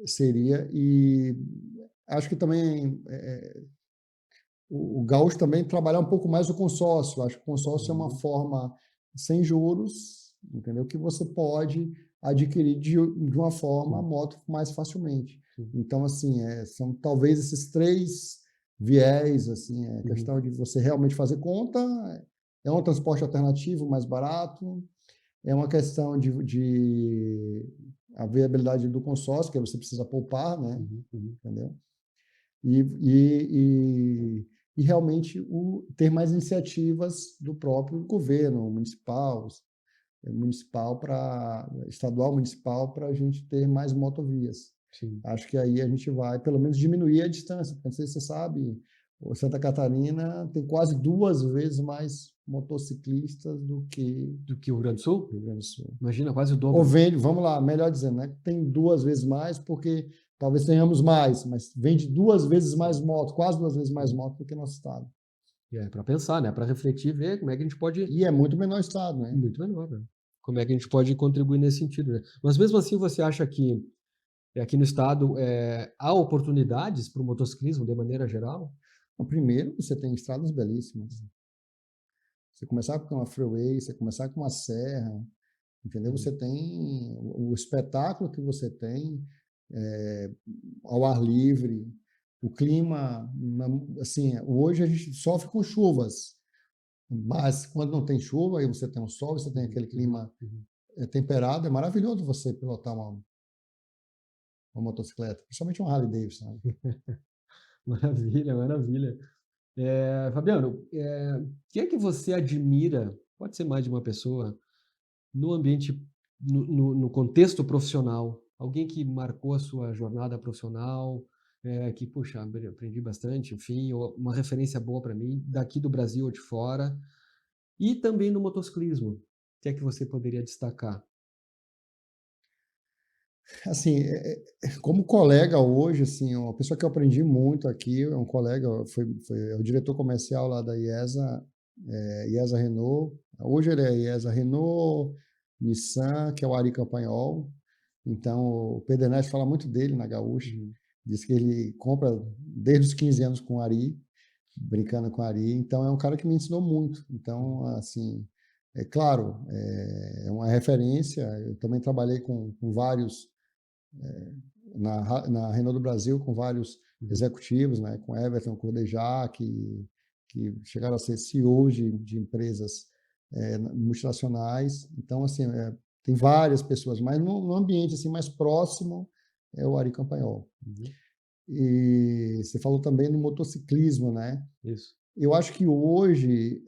seria, e acho que também o gaúcho também trabalhar um pouco mais o consórcio. Acho que o consórcio é uma forma sem juros, entendeu? Que você pode adquirir de uma forma a moto mais facilmente. Então, assim, são talvez esses 3 viés, assim, a questão de você realmente fazer conta, é um transporte alternativo mais barato, é uma questão de a viabilidade do consórcio, que você precisa poupar, né? Entendeu? E realmente ter mais iniciativas do próprio governo municipal, estadual, municipal, para a gente ter mais motovias. Sim. Acho que aí a gente vai, pelo menos, diminuir a distância. Não sei se você sabe, Santa Catarina tem quase 2 vezes mais motociclistas do que o Rio Grande do Sul? Rio Grande do Sul. Imagina, quase o dobro. Ou vende, vamos lá, melhor dizendo, né? Tem 2 vezes mais, porque talvez tenhamos mais, mas vende 2 vezes mais moto, quase 2 vezes mais moto do que nosso estado. Para pensar, né? Para refletir e ver como é que a gente pode... E é muito menor estado, né? Muito menor, né? Como é que a gente pode contribuir nesse sentido, né? Mas mesmo assim, você acha que aqui no estado há oportunidades para o motociclismo de maneira geral? Bom, primeiro, você tem estradas belíssimas. Você começar com uma freeway, você começar com uma serra, entendeu? Você tem o espetáculo que você tem ao ar livre, o clima, assim, hoje a gente sofre com chuvas, mas quando não tem chuva, aí você tem o sol, você tem aquele clima temperado, é maravilhoso você pilotar uma motocicleta, principalmente uma Harley Davidson, né? Maravilha, maravilha. Fabiano, o que é que você admira, pode ser mais de uma pessoa, no ambiente, no contexto profissional? Alguém que marcou a sua jornada profissional, que, puxa, aprendi bastante, enfim, ou uma referência boa para mim, daqui do Brasil ou de fora, e também no motociclismo. O que é que você poderia destacar? Assim, como colega hoje, assim, uma pessoa que eu aprendi muito aqui, é um colega, foi o diretor comercial lá da IESA, IESA Renault. Hoje ele é IESA Renault, Nissan, que é o Ari Campanhol. Então, o Pedro Ernesto fala muito dele na Gaúcha. Diz que ele compra desde os 15 anos com o Ari, brincando com o Ari. Então, é um cara que me ensinou muito. Então, assim, é claro, é uma referência. Eu também trabalhei com vários na Renault do Brasil, com vários executivos, né, com Everton Cordejar, que chegaram a ser CEOs de empresas multinacionais. Então, assim, tem várias pessoas, mas no ambiente assim mais próximo é o Ari Campanhol. E você falou também no motociclismo, né? Isso. Eu acho que hoje,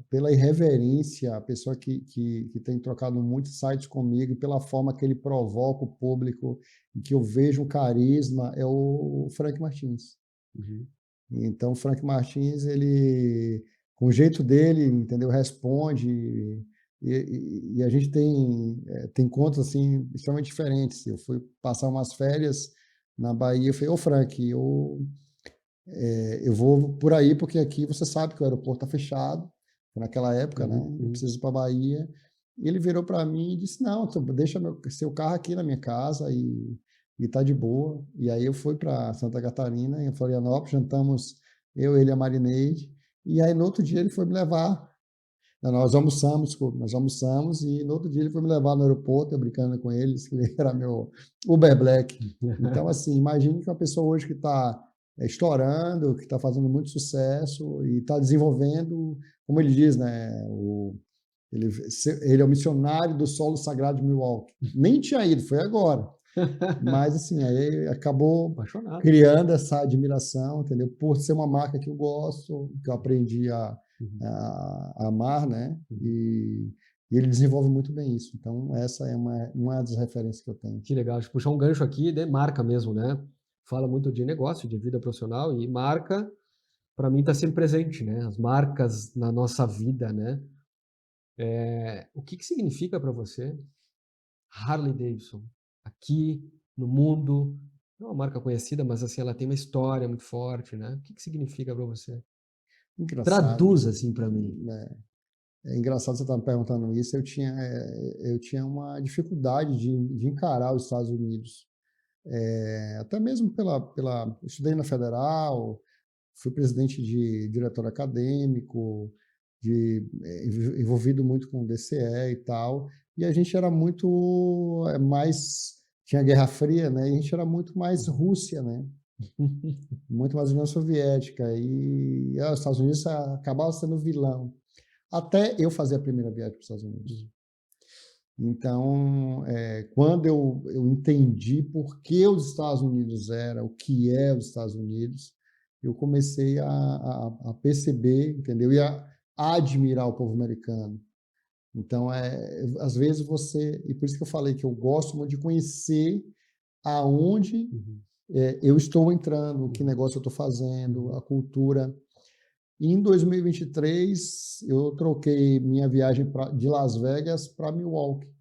pela irreverência, a pessoa que tem trocado muitos sites comigo, e pela forma que ele provoca o público, e que eu vejo um carisma, é o Frank Martins. Uhum. Então, o Frank Martins, ele, com o jeito dele, entendeu, responde, e a gente tem encontros assim, extremamente diferentes. Eu fui passar umas férias na Bahia, eu falei, ô Frank, eu vou por aí porque aqui você sabe que o aeroporto está fechado, naquela época, né? Eu preciso ir para a Bahia. E ele virou para mim e disse, não, deixa seu carro aqui na minha casa e tá de boa. E aí eu fui para Santa Catarina, em Florianópolis, jantamos eu, ele e a Marineide. E aí no outro dia ele foi me levar. Não, nós almoçamos, desculpa, nós almoçamos e no outro dia ele foi me levar no aeroporto, eu brincando com ele, disse que ele era meu Uber Black. Então, assim, imagine que uma pessoa hoje que está estourando, que está fazendo muito sucesso e está desenvolvendo, como ele diz, né? Ele é o missionário do solo sagrado de Milwaukee. Nem tinha ido, foi agora. Mas, assim, aí acabou Apaixonado. criando essa admiração, entendeu? Por ser uma marca que eu gosto, que eu aprendi a amar, né? E ele desenvolve muito bem isso. Então, essa é uma das referências que eu tenho. Que legal. Deixa eu puxar um gancho aqui de marca mesmo, né? Fala muito de negócio, de vida profissional e marca, para mim, está sempre presente, né? As marcas na nossa vida, né? O que significa para você Harley Davidson aqui no mundo? Não é uma marca conhecida, mas assim, ela tem uma história muito forte, né? O que significa para você? Engraçado. Traduz assim para mim. É engraçado você estar me perguntando isso. Eu tinha uma dificuldade de encarar os Estados Unidos. Até mesmo eu estudei na Federal, fui presidente de diretório acadêmico, envolvido muito com o DCE e tal, e a gente era muito tinha Guerra Fria, né? E a gente era muito mais Rússia, né? Muito mais União Soviética, e os Estados Unidos acabavam sendo vilão. Até eu fazer a primeira viagem para os Estados Unidos. Então, quando eu entendi por que os Estados Unidos era o que é os Estados Unidos, eu comecei a perceber, entendeu? E a admirar o povo americano. Então, às vezes e por isso que eu falei que eu gosto muito de conhecer aonde eu estou entrando, que negócio eu estou fazendo, a cultura. E em 2023, eu troquei minha viagem de Las Vegas para Milwaukee.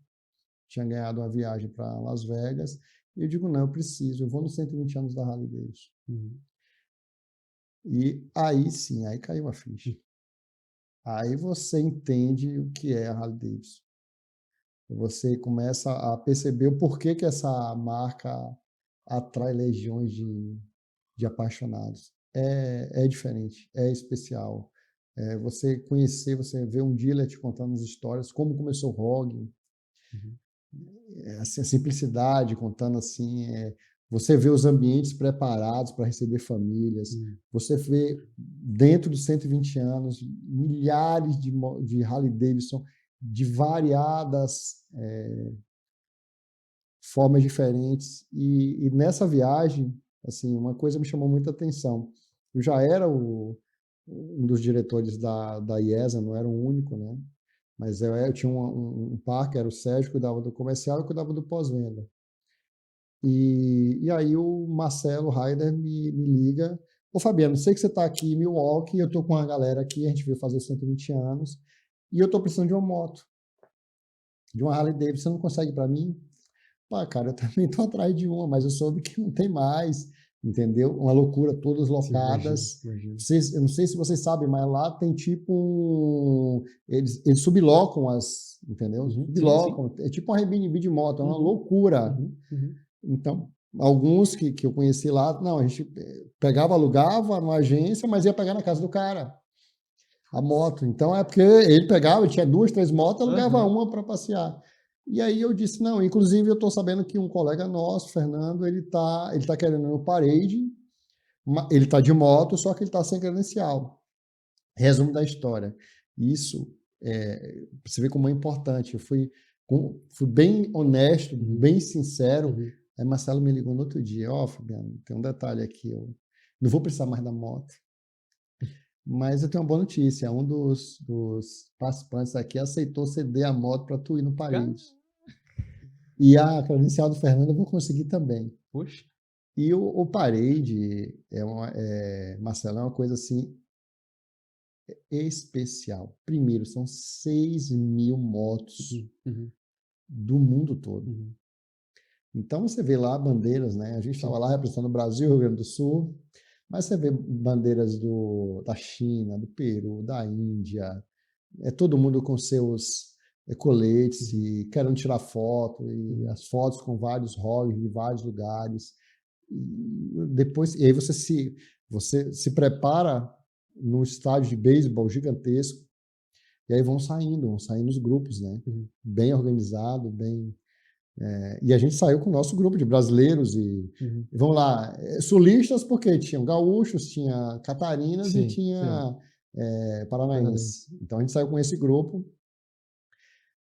Tinha ganhado uma viagem para Las Vegas. E eu digo, não, eu vou nos 120 anos da Harley Davidson. E aí sim, aí caiu a ficha. Aí você entende o que é a Harley Davidson. Você começa a perceber o porquê que essa marca atrai legiões de apaixonados. É diferente, é especial. Você conhecer, você vê um dealer te contando as histórias, como começou o ROG, assim, a simplicidade, contando assim, você vê os ambientes preparados para receber famílias, você vê dentro dos 120 anos milhares de Harley Davidson de variadas formas diferentes, e nessa viagem, assim, uma coisa me chamou muita atenção. Eu já era um dos diretores da IESA, não era o único, né? Mas eu tinha um par, que era o Sérgio, cuidava do comercial e cuidava do pós-venda. E aí o Marcelo Raider me liga, ô Fabiano, sei que você está aqui em Milwaukee, eu estou com uma galera aqui, a gente veio fazer 120 anos, e eu estou precisando de uma moto, de uma Harley Davidson, você não consegue para mim? Pá, cara, eu também estou atrás de uma, mas eu soube que não tem mais, entendeu? Uma loucura, todas locadas. Imagino. Eu não sei se vocês sabem, mas lá tem tipo eles sublocam entendeu? Sublocam. É tipo uma Airbnb de moto, é uma loucura. Então, alguns que eu conheci lá, não, a gente pegava, alugava numa agência, mas ia pegar na casa do cara a moto. Então, é porque ele pegava, tinha 2, 3 motos, alugava uma para passear. E aí eu disse, não, inclusive eu estou sabendo que um colega nosso, Fernando, ele tá querendo no Parade, ele está de moto, só que ele está sem credencial. Resumo da história. Isso, você vê como é importante. Eu fui bem honesto, bem sincero. Aí Marcelo me ligou no outro dia, Fabiano, tem um detalhe aqui, eu não vou precisar mais da moto. Mas eu tenho uma boa notícia. Um dos participantes aqui aceitou ceder a moto para tu ir no Parade. E a credencial do Fernando eu vou conseguir também. Poxa. E o Parade, Marcelo, é uma coisa assim especial. Primeiro, são 6.000 motos do mundo todo. Então, você vê lá bandeiras, né? A gente estava lá representando o Brasil, Rio Grande do Sul, mas você vê bandeiras da China, do Peru, da Índia, todo mundo com seus coletes e querendo tirar foto, e as fotos com vários rogs de vários lugares. E aí você se prepara num estádio de beisebol gigantesco, e aí vão saindo os grupos, né? Bem organizado, bem... e a gente saiu com o nosso grupo de brasileiros e vamos lá, sulistas porque tinham gaúchos, tinha catarinas e tinha paranaenses. Então a gente saiu com esse grupo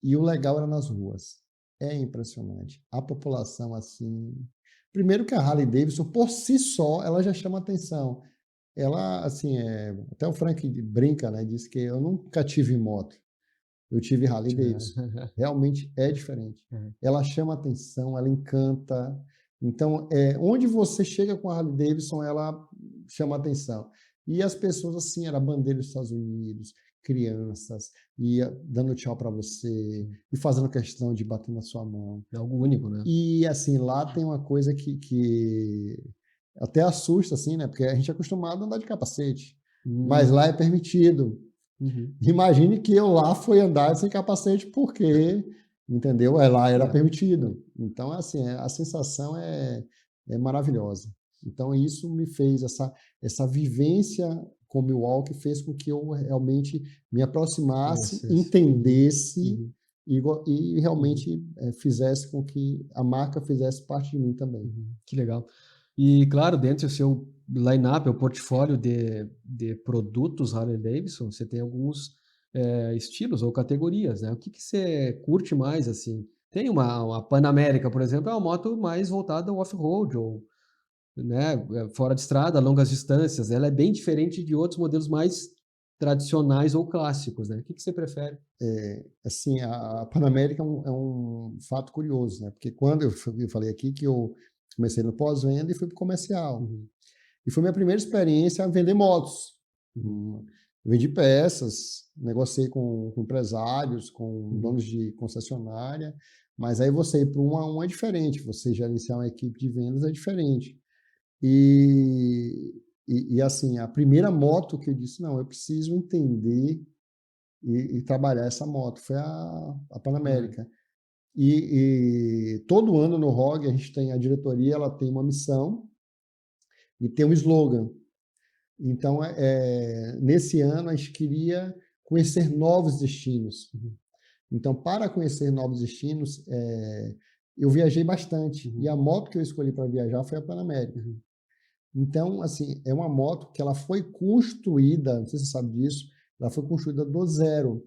e o legal era nas ruas. É impressionante. A população assim... Primeiro que a Harley Davidson, por si só, ela já chama atenção. Ela, assim, até o Frank brinca, né? Diz que eu nunca tive moto. Eu tive Harley Davidson. Realmente é diferente. Ela chama atenção, ela encanta. Então, onde você chega com a Harley Davidson, ela chama atenção. E as pessoas, assim, era bandeira dos Estados Unidos, crianças, ia dando tchau para você e fazendo questão de bater na sua mão. É algo único, né? E, assim, lá tem uma coisa que até assusta, assim, né? Porque a gente é acostumado a andar de capacete. Mas lá é permitido. Imagine que eu lá fui andar sem capacete porque, entendeu? Lá era permitido. Então, assim, a sensação é maravilhosa. Então, isso me fez, essa vivência com Milwaukee fez com que eu realmente me aproximasse, entendesse e realmente fizesse com que a marca fizesse parte de mim também. Que legal. E, claro, dentro do seu line-up, o portfólio de produtos Harley Davidson, você tem alguns estilos ou categorias, né? O que você curte mais, assim? Tem uma Pan America, por exemplo, é uma moto mais voltada ao off-road, ou, né, fora de estrada, longas distâncias. Ela é bem diferente de outros modelos mais tradicionais ou clássicos, né? O que você prefere? Assim, a Pan America é um fato curioso, né? Porque quando eu falei aqui que eu comecei no pós-venda e fui para o comercial. E foi minha primeira experiência a vender motos. Vendi peças, negociei com empresários, com donos de concessionária, mas aí você ir para uma é diferente, você gerenciar uma equipe de vendas é diferente. E assim, a primeira moto que eu disse, não, eu preciso entender e trabalhar essa moto, foi a Pan America. E todo ano no ROG a gente tem a diretoria, ela tem uma missão e tem um slogan. Então, nesse ano a gente queria conhecer novos destinos. Então, para conhecer novos destinos, eu viajei bastante. E a moto que eu escolhi para viajar foi a Pan America. Então, assim, é uma moto que ela foi construída, não sei se você sabe disso, ela foi construída do zero.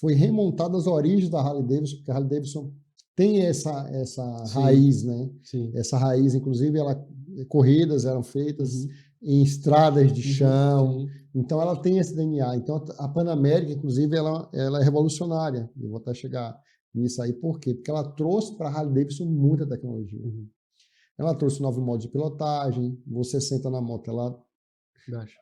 Foi remontada às origens da Harley Davidson, porque a Harley Davidson tem essa raiz, né? Essa raiz, inclusive, corridas eram feitas em estradas de chão. Então, ela tem esse DNA. Então, a Pan America, inclusive, ela é revolucionária. Eu vou até chegar nisso aí. Por quê? Porque ela trouxe para a Harley Davidson muita tecnologia. Ela trouxe novo modo de pilotagem. Você senta na moto, ela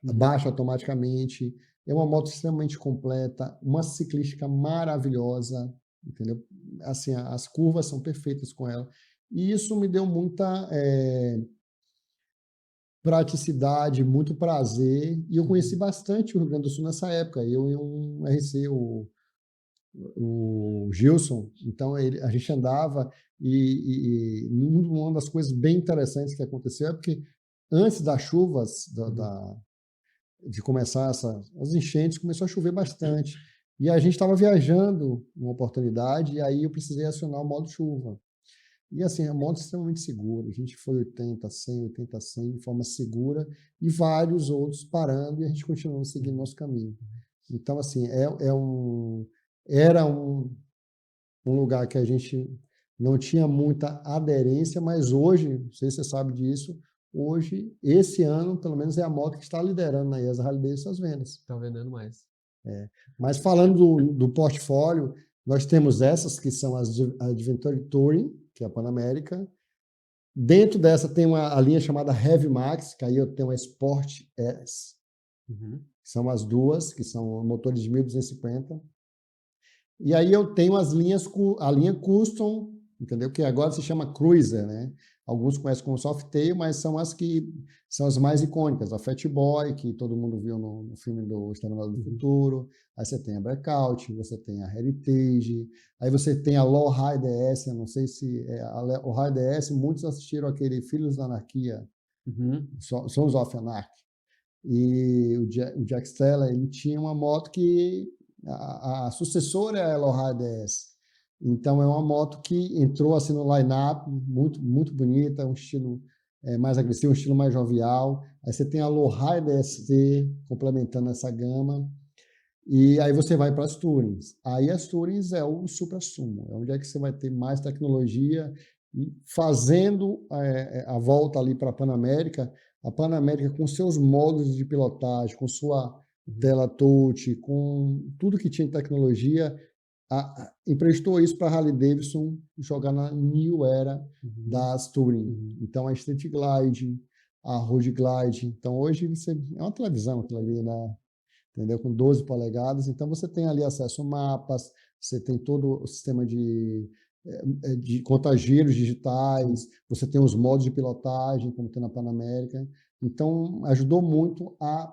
baixa automaticamente. É uma moto extremamente completa, uma ciclística maravilhosa, entendeu? Assim, as curvas são perfeitas com ela. E isso me deu muita praticidade, muito prazer. E eu conheci bastante o Rio Grande do Sul nessa época. Eu e um RC, o Gilson. Então, a gente andava e uma das coisas bem interessantes que aconteceu é porque antes das chuvas, de começar as enchentes, começou a chover bastante. E a gente estava viajando uma oportunidade e aí eu precisei acionar o modo chuva. E assim, a moto é extremamente segura. A gente foi 80, 100, 80, 100 de forma segura e vários outros parando e a gente continuou seguindo nosso caminho. Então, assim, era um lugar que a gente não tinha muita aderência, mas hoje, não sei se você sabe disso, hoje, esse ano, pelo menos, é a moto que está liderando na IESA Harley Davidson as vendas. Está vendendo mais. Mas falando do portfólio, nós temos essas que são as Adventure Touring, que é a Panamérica. Dentro dessa tem a linha chamada Heavy Max, que aí eu tenho a Sport S. Uhum. São as duas, que são motores de 1250. E aí eu tenho a linha Custom, entendeu? Que agora se chama Cruiser, né? Alguns conhecem como Softail, mas são as que são as mais icônicas. A Fat Boy, que todo mundo viu no filme do Exterminador do Futuro. Aí você tem a Breakout, você tem a Heritage. Aí você tem a Lowride DS, eu não sei se... a Lowride DS, muitos assistiram aquele Filhos da Anarquia, Sons of Anarchy. E o Jack Steller, ele tinha uma moto que... A sucessora é a Lowride DS. Então, é uma moto que entrou assim no line-up, muito, muito bonita, um estilo mais agressivo, um estilo mais jovial. Aí você tem a Lowride ST complementando essa gama. E aí você vai para as Tourings. Aí as Tourings é o supra-sumo, é onde é que você vai ter mais tecnologia. E fazendo a volta ali para a Panamérica com seus modos de pilotagem, com sua tela touch, com tudo que tinha de tecnologia, emprestou isso para a Harley Davidson jogar na new era das Touring. Então, a Street Glide, a Road Glide. Então, hoje é uma televisão aquilo ali, né? Entendeu? Com 12 polegadas. Então, você tem ali acesso a mapas, você tem todo o sistema de contagiros digitais, você tem os modos de pilotagem, como tem na Panamérica. Então, ajudou muito a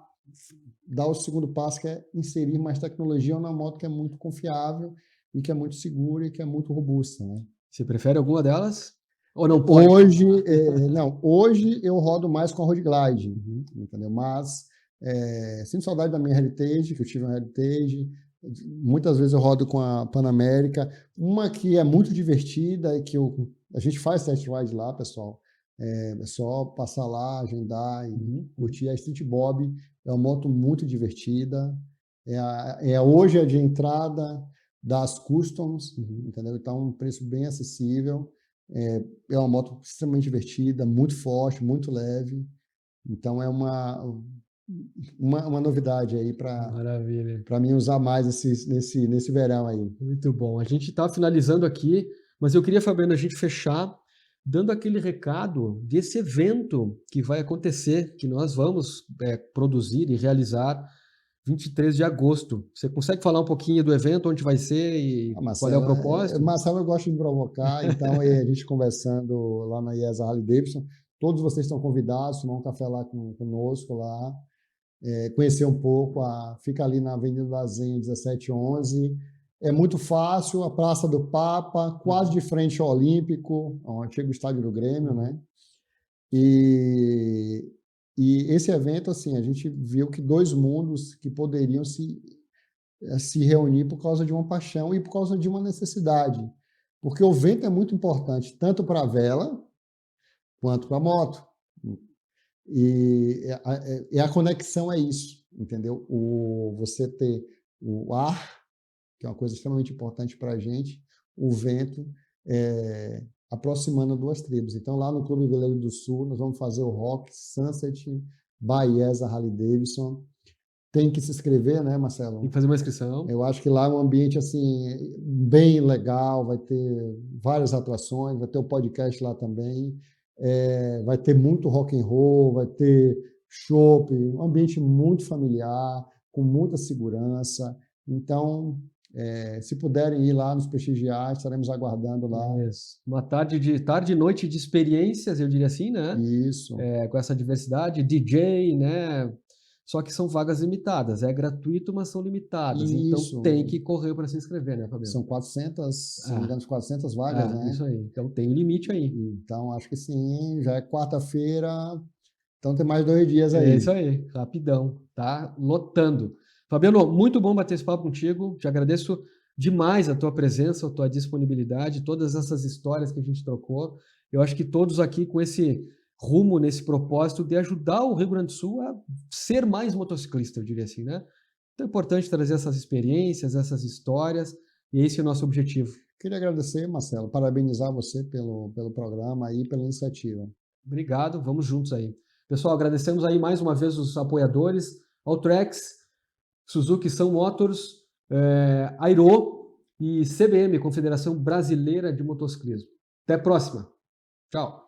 dar o segundo passo, que é inserir mais tecnologia na moto que é muito confiável e que é muito segura e que é muito robusta, né? Você prefere alguma delas? Ou não pode? Hoje eu rodo mais com a Road Glide, entendeu? Mas sinto saudade da minha Heritage, que eu tive uma Heritage. Muitas vezes eu rodo com a Panamérica. Uma que é muito divertida e que a gente faz test ride lá, pessoal. É só passar lá, agendar e curtir. A Street Bob é uma moto muito divertida. Hoje é de entrada das Customs, entendeu? Então, um preço bem acessível. É uma moto extremamente divertida, muito forte, muito leve. Então, é uma novidade aí para mim usar mais nesse verão aí. Muito bom. A gente está finalizando aqui, mas eu queria, Fabiano, a gente fechar dando aquele recado desse evento que vai acontecer, que nós vamos produzir e realizar 23 de agosto. Você consegue falar um pouquinho do evento, onde vai ser e qual é o propósito? Marcelo, eu gosto de me provocar, então a gente conversando lá na IESA Harley Davidson, todos vocês estão convidados, tomar um café lá conosco, lá, conhecer um pouco, fica ali na Avenida da Zenha, 1711, é muito fácil, a Praça do Papa, quase de frente ao Olímpico, ao antigo estádio do Grêmio, né? E esse evento, assim, a gente viu que dois mundos que poderiam se reunir por causa de uma paixão e por causa de uma necessidade. Porque o vento é muito importante, tanto para a vela quanto para a moto. E a conexão é isso, entendeu? Você ter o ar, que é uma coisa extremamente importante para a gente, o vento, aproximando duas tribos. Então, lá no Clube Veleiro do Sul, nós vamos fazer o Rock Sunset by IESA Harley Davidson. Tem que se inscrever, né, Marcelo? Tem que fazer uma inscrição. Eu acho que lá é um ambiente assim bem legal, vai ter várias atrações, vai ter o podcast lá também, vai ter muito rock and roll, vai ter chopp, um ambiente muito familiar, com muita segurança. Então, se puderem ir lá nos prestigiar, estaremos aguardando lá. Isso. Uma tarde e noite de experiências, eu diria assim, né? Isso. Com essa diversidade, DJ, né? Só que são vagas limitadas, é gratuito, mas são limitadas. Isso. Então tem que correr para se inscrever, né, Fabiano? São 400, se não me engano, 400 vagas, né? Isso aí. Então tem um limite aí. Então acho que sim, já é quarta-feira, então tem mais 2 dias aí. É isso aí, rapidão, tá lotando. Fabiano, muito bom bater esse papo contigo, te agradeço demais a tua presença, a tua disponibilidade, todas essas histórias que a gente trocou. Eu acho que todos aqui com esse rumo, nesse propósito de ajudar o Rio Grande do Sul a ser mais motociclista, eu diria assim, né? Então é importante trazer essas experiências, essas histórias, e esse é o nosso objetivo. Queria agradecer, Marcelo, parabenizar você pelo programa e pela iniciativa. Obrigado, vamos juntos aí. Pessoal, agradecemos aí mais uma vez os apoiadores, Alltrax, Suzuki Sun Motors, Airo e CBM, Confederação Brasileira de Motociclismo. Até a próxima. Tchau.